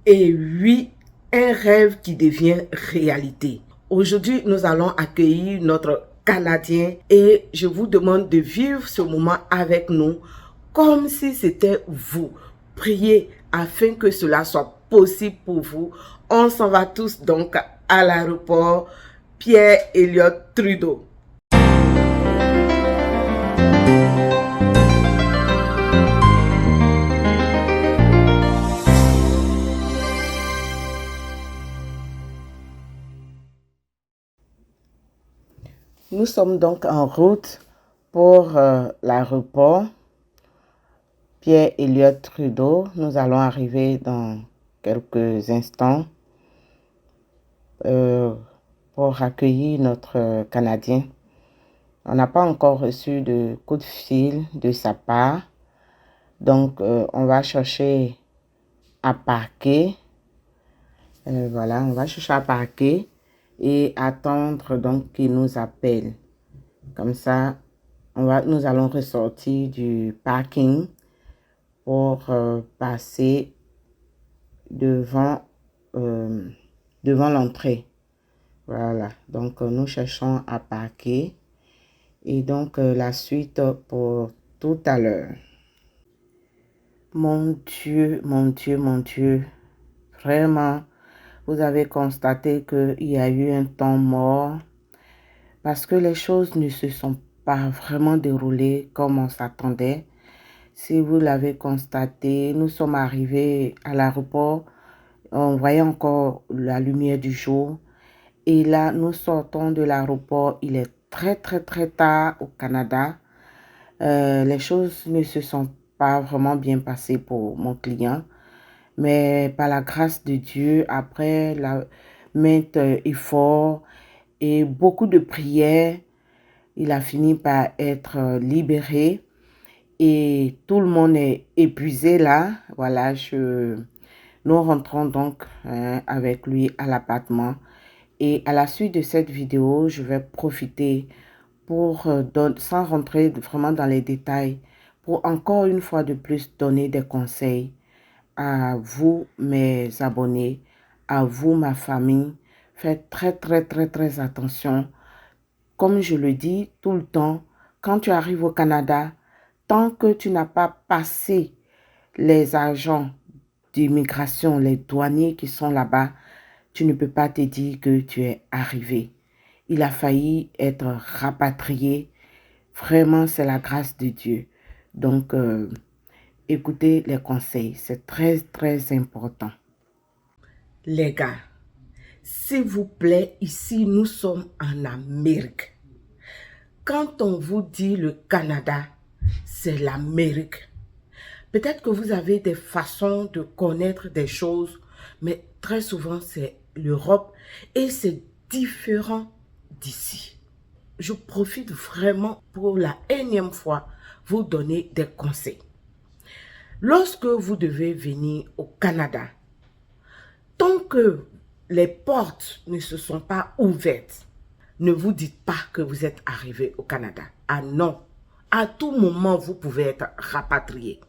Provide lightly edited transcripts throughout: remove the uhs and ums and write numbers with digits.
Et oui, un rêve qui devient réalité. Aujourd'hui, nous allons accueillir notre Canadien et je vous demande de vivre ce moment avec nous comme si c'était vous. Priez afin que cela soit possible pour vous. On s'en va tous donc à l'aéroport Pierre Elliott Trudeau. Nous sommes donc en route pour l'aéroport Pierre Elliott Trudeau. Nous allons arriver dans quelques instants pour accueillir notre Canadien. On n'a pas encore reçu de coup de fil de sa part. Donc, on va chercher à parquer. Voilà, on va chercher à parquer et attendre donc qu'il nous appelle. Comme ça, nous allons ressortir du parking pour passer devant l'entrée. Voilà, donc nous cherchons à parquer et donc la suite pour tout à l'heure. Mon Dieu, mon Dieu, mon Dieu, vraiment, vous avez constaté qu'il y a eu un temps mort parce que les choses ne se sont pas vraiment déroulées comme on s'attendait. Si vous l'avez constaté, nous sommes arrivés à l'aéroport, on voyait encore la lumière du jour. Et là, nous sortons de l'aéroport, il est très tard au Canada. Les choses ne se sont pas vraiment bien passées pour mon client. Mais par la grâce de Dieu, après maintes efforts et beaucoup de prières, il a fini par être libéré. Et tout le monde est épuisé là. Voilà, nous rentrons donc avec lui à l'appartement. Et à la suite de cette vidéo, je vais profiter pour, sans rentrer vraiment dans les détails, pour encore une fois de plus donner des conseils à vous, mes abonnés, à vous, ma famille. Faites très attention. Comme je le dis tout le temps, quand tu arrives au Canada, tant que tu n'as pas passé les agents d'immigration, les douaniers qui sont là-bas, tu ne peux pas te dire que tu es arrivé. Il a failli être rapatrié. Vraiment, c'est la grâce de Dieu. Donc, écoutez les conseils. C'est très important. Les gars, s'il vous plaît, ici, nous sommes en Amérique. Quand on vous dit le Canada, c'est l'Amérique. Peut-être que vous avez des façons de connaître des choses, mais très souvent, c'est l'Europe et c'est différent d'ici. Je profite vraiment pour la énième fois vous donner des conseils. Lorsque vous devez venir au Canada, tant que les portes ne se sont pas ouvertes, ne vous dites pas que vous êtes arrivé au Canada. Ah non, à tout moment, vous pouvez être rapatrié.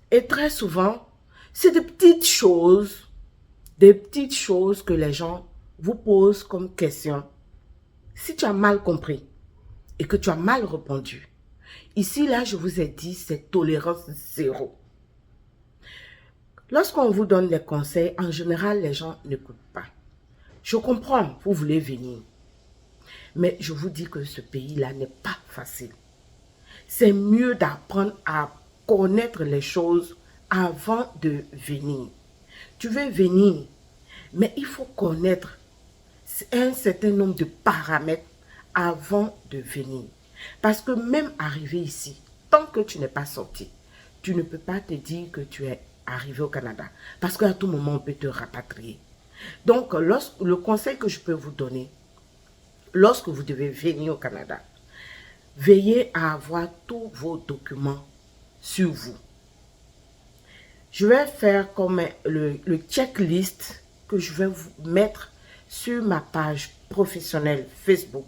Et très souvent, c'est des petites choses que les gens vous posent comme question. Si tu as mal compris et que tu as mal répondu, ici, là, je vous ai dit, c'est tolérance zéro. Lorsqu'on vous donne des conseils, en général, les gens n'écoutent pas. Je comprends, vous voulez venir. Mais je vous dis que ce pays-là n'est pas facile. C'est mieux d'apprendre à connaître les choses avant de venir. Tu veux venir, mais il faut connaître un certain nombre de paramètres avant de venir. Parce que même arrivé ici, tant que tu n'es pas sorti, tu ne peux pas te dire que tu es arrivé au Canada. Parce qu'à tout moment, on peut te rapatrier. Donc, le conseil que je peux vous donner, lorsque vous devez venir au Canada, veillez à avoir tous vos documents sur vous. Je vais faire comme le checklist que je vais vous mettre sur ma page professionnelle Facebook.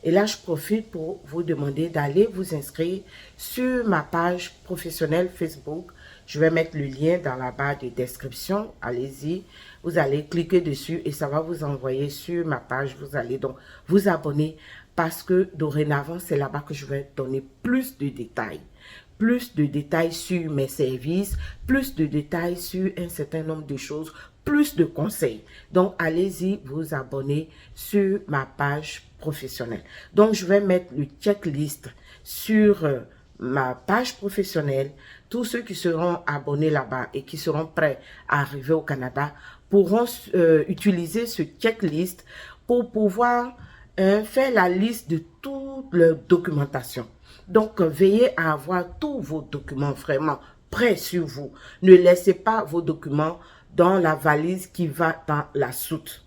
Et là, je profite pour vous demander d'aller vous inscrire sur ma page professionnelle Facebook. Je vais mettre le lien dans la barre de description. Allez-y, vous allez cliquer dessus et ça va vous envoyer sur ma page. Vous allez donc vous abonner parce que dorénavant, c'est là-bas que je vais donner plus de détails. Plus de détails sur mes services, plus de détails sur un certain nombre de choses, plus de conseils. Donc, allez-y vous abonner sur ma page professionnelle. Donc, je vais mettre le checklist sur ma page professionnelle. Tous ceux qui seront abonnés là-bas et qui seront prêts à arriver au Canada pourront utiliser ce checklist pour pouvoir faire la liste de toute leur documentation. Donc, veillez à avoir tous vos documents vraiment prêts sur vous. Ne laissez pas vos documents dans la valise qui va dans la soute.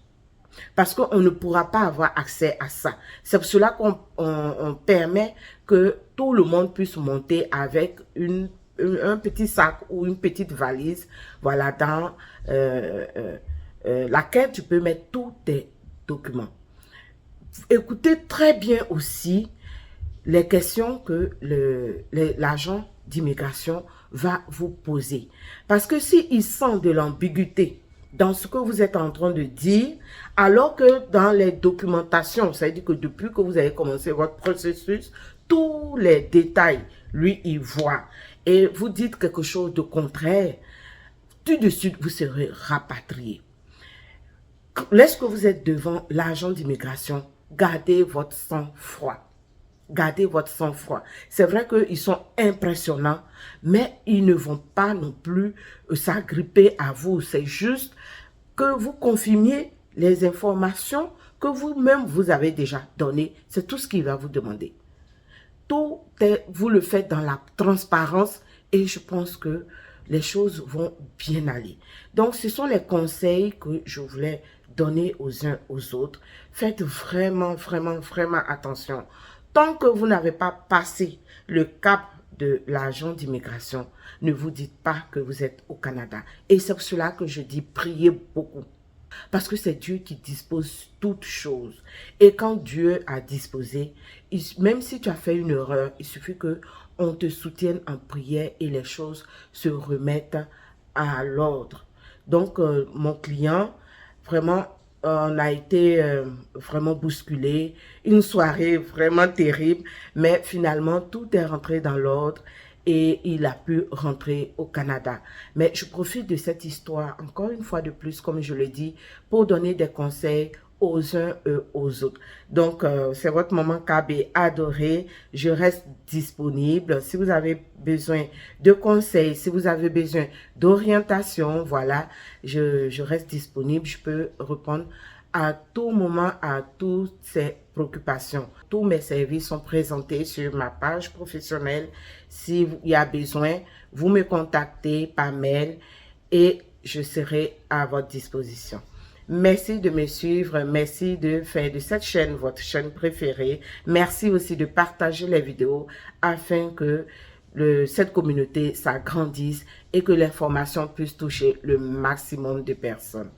Parce qu'on ne pourra pas avoir accès à ça. C'est pour cela qu'on permet que tout le monde puisse monter avec un petit sac ou une petite valise, voilà, dans laquelle tu peux mettre tous tes documents. Écoutez très bien aussi les questions que l'agent d'immigration va vous poser. Parce que s'il sent de l'ambiguïté dans ce que vous êtes en train de dire, alors que dans les documentations, c'est-à-dire que depuis que vous avez commencé votre processus, tous les détails, lui, il voit. Et vous dites quelque chose de contraire, tout de suite, vous serez rapatrié. Lorsque vous êtes devant l'agent d'immigration, gardez votre sang-froid. Gardez votre sang-froid. C'est vrai qu'ils sont impressionnants, mais ils ne vont pas non plus s'agripper à vous. C'est juste que vous confirmiez les informations que vous-même vous avez déjà données. C'est tout ce qu'il va vous demander. Tout est, vous le faites dans la transparence et je pense que les choses vont bien aller. Donc, ce sont les conseils que je voulais donner aux uns aux autres. Faites vraiment, vraiment, vraiment attention. Tant que vous n'avez pas passé le cap de l'agent d'immigration, ne vous dites pas que vous êtes au Canada. Et c'est pour cela que je dis priez beaucoup. Parce que c'est Dieu qui dispose toutes choses. Et quand Dieu a disposé, même si tu as fait une erreur, il suffit qu'on te soutienne en prière et les choses se remettent à l'ordre. Donc, mon client, vraiment, on a été vraiment bousculé, une soirée vraiment terrible, mais finalement, tout est rentré dans l'ordre et il a pu rentrer au Canada. Mais je profite de cette histoire, encore une fois de plus, comme je le dis, pour donner des conseils aux uns et aux autres. Donc, c'est votre moment KB adoré. Je reste disponible. Si vous avez besoin de conseils, si vous avez besoin d'orientation, voilà, je reste disponible. Je peux répondre à tout moment à toutes ces préoccupations. Tous mes services sont présentés sur ma page professionnelle. S'il y a besoin, vous me contactez par mail et je serai à votre disposition. Merci de me suivre, merci de faire de cette chaîne votre chaîne préférée. Merci aussi de partager les vidéos afin que cette communauté s'agrandisse et que l'information puisse toucher le maximum de personnes.